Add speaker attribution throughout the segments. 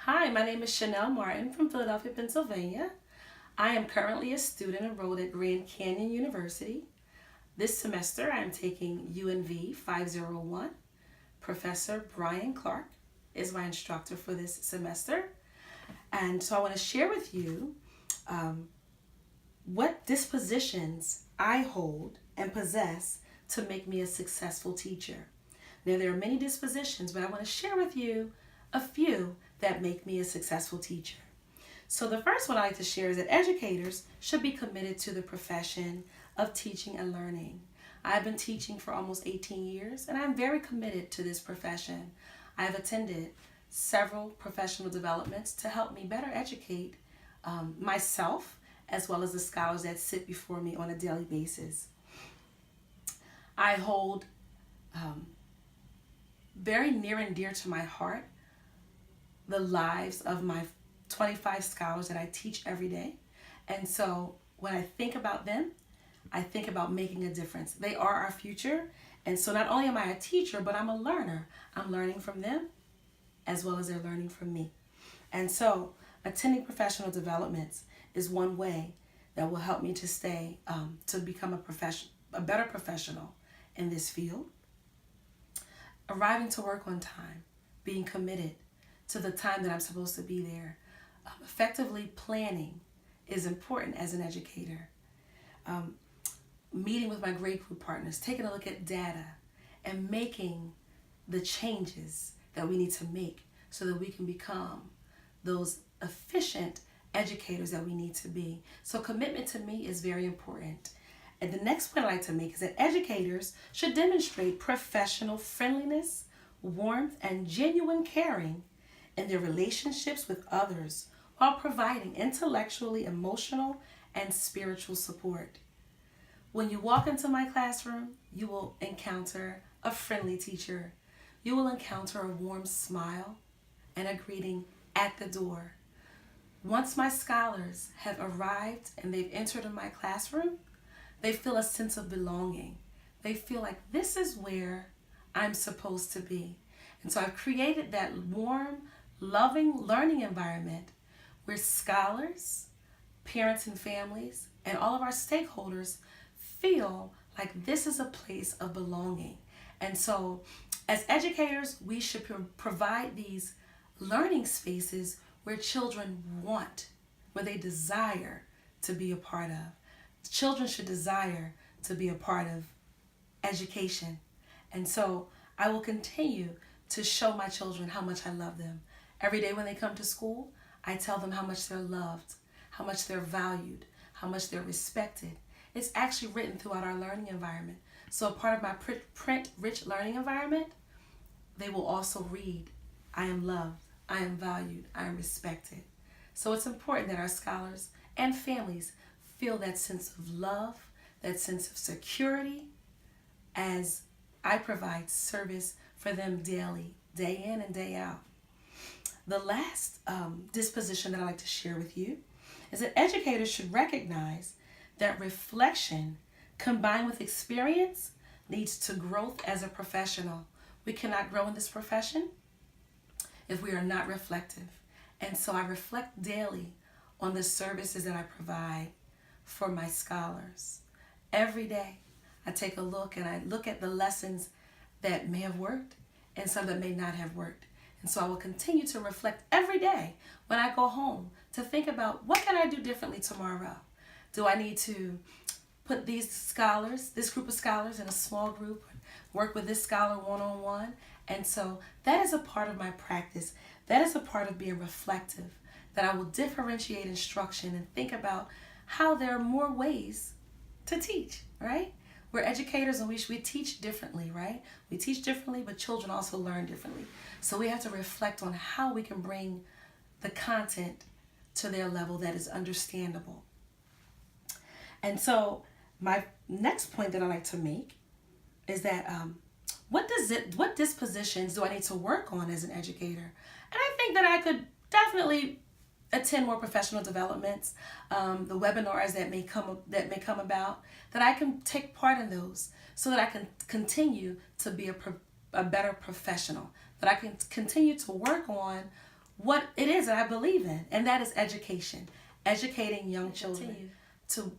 Speaker 1: Hi, my name is Chanel Martin from Philadelphia, Pennsylvania. I am currently a student enrolled at Grand Canyon University. This semester, I am taking UNV 501. Professor Brian Clark is my instructor for this semester. And so I want to share with you um, what dispositions I hold and possess to make me a successful teacher. Now, there are many dispositions, but I want to share with you a few that make me a successful teacher. So, the first one I like to share is that educators should be committed to the profession of teaching and learning. I've been teaching for almost 18 years, and I'm very committed to this profession. I've attended several professional developments to help me better educate myself as well as the scholars that sit before me on a daily basis. I hold very near and dear to my heart the lives of my 25 scholars that I teach every day. And so when I think about them, I think about making a difference. They are our future. And so not only am I a teacher, but I'm a learner. I'm learning from them as well as they're learning from me. And so attending professional developments is one way that will help me to stay, to become a better professional in this field. Arriving to work on time, being committed to the time that I'm supposed to be there. Effectively planning is important as an educator. Meeting with my grade group partners, taking a look at data, and making the changes that we need to make so that we can become those efficient educators that we need to be. So commitment to me is very important. And the next point I'd like to make is that educators should demonstrate professional friendliness, warmth, and genuine caring in their relationships with others while providing intellectually, emotional, and spiritual support. When you walk into my classroom, you will encounter a friendly teacher. You will encounter a warm smile and a greeting at the door. Once my scholars have arrived and they've entered in my classroom, they feel a sense of belonging. They feel like this is where I'm supposed to be. And so I've created that warm, loving learning environment where scholars, parents and families, and all of our stakeholders feel like this is a place of belonging. And so as educators, we should provide these learning spaces where children want, where they desire to be a part of. Children should desire to be a part of education. And so I will continue to show my children how much I love them. Every day when they come to school, I tell them how much they're loved, how much they're valued, how much they're respected. It's actually written throughout our learning environment. So a part of my print-rich learning environment, they will also read, I am loved, I am valued, I am respected. So it's important that our scholars and families feel that sense of love, that sense of security as I provide service for them daily, day in and day out. The last disposition that I'd like to share with you is that educators should recognize that reflection combined with experience leads to growth as a professional. We cannot grow in this profession if we are not reflective. And so I reflect daily on the services that I provide for my scholars. Every day I take a look and I look at the lessons that may have worked and some that may not have worked. And so I will continue to reflect every day when I go home to think about what can I do differently tomorrow? Do I need to put these scholars, this group of scholars in a small group, work with this scholar one-on-one? And so that is a part of my practice. That is a part of being reflective, that I will differentiate instruction and think about how there are more ways to teach, right? We're educators and we teach differently, right? We teach differently, but children also learn differently. So we have to reflect on how we can bring the content to their level that is understandable. And so my next point that I like to make is that what dispositions do I need to work on as an educator? And I think that I could definitely attend more professional developments, the webinars that may come about, that I can take part in those so that I can continue to be a better professional, that I can continue to work on what it is that I believe in, and that is education, educating young children to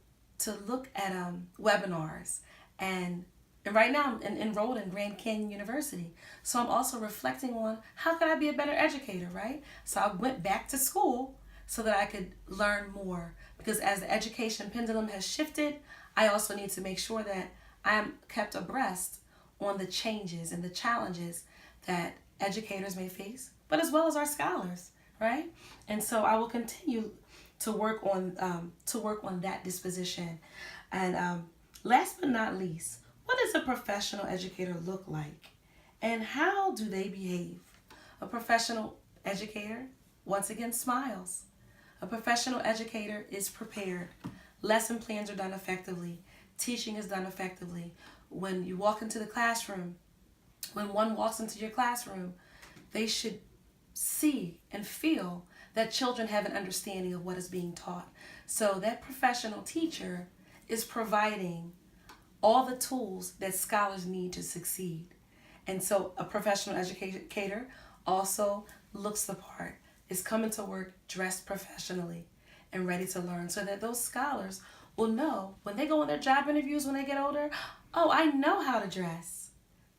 Speaker 1: look at webinars, and right now I'm enrolled in Grand Canyon University, so I'm also reflecting on how could I be a better educator, right? So I went back to school so that I could learn more, because as the education pendulum has shifted, I also need to make sure that I am kept abreast on the changes and the challenges that educators may face, but as well as our scholars, right? And so I will continue to work on that disposition. And last but not least, what does a professional educator look like, and how do they behave? A professional educator, once again, smiles. A professional educator is prepared. Lesson plans are done effectively. Teaching is done effectively. When you walk into the classroom, when one walks into your classroom, they should see and feel that children have an understanding of what is being taught. So that professional teacher is providing all the tools that scholars need to succeed. And so a professional educator also looks the part, is coming to work dressed professionally and ready to learn, so that those scholars will know when they go on their job interviews when they get older, oh, I know how to dress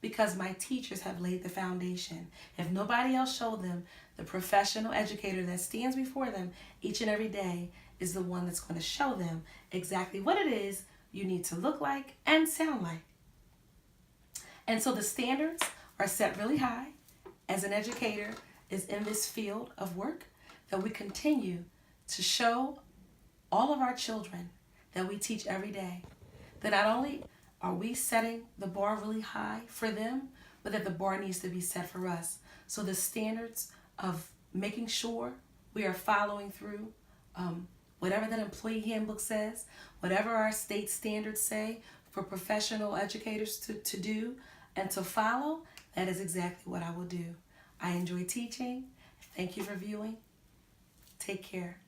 Speaker 1: because my teachers have laid the foundation. If nobody else showed them, the professional educator that stands before them each and every day is the one that's going to show them exactly what it is you need to look like and sound like. And so the standards are set really high. As an educator is in this field of work, that we continue to show all of our children that we teach every day, that not only are we setting the bar really high for them, but that the bar needs to be set for us. So the standards of making sure we are following through whatever that employee handbook says, whatever our state standards say for professional educators to do and to follow, that is exactly what I will do. I enjoy teaching. Thank you for viewing. Take care.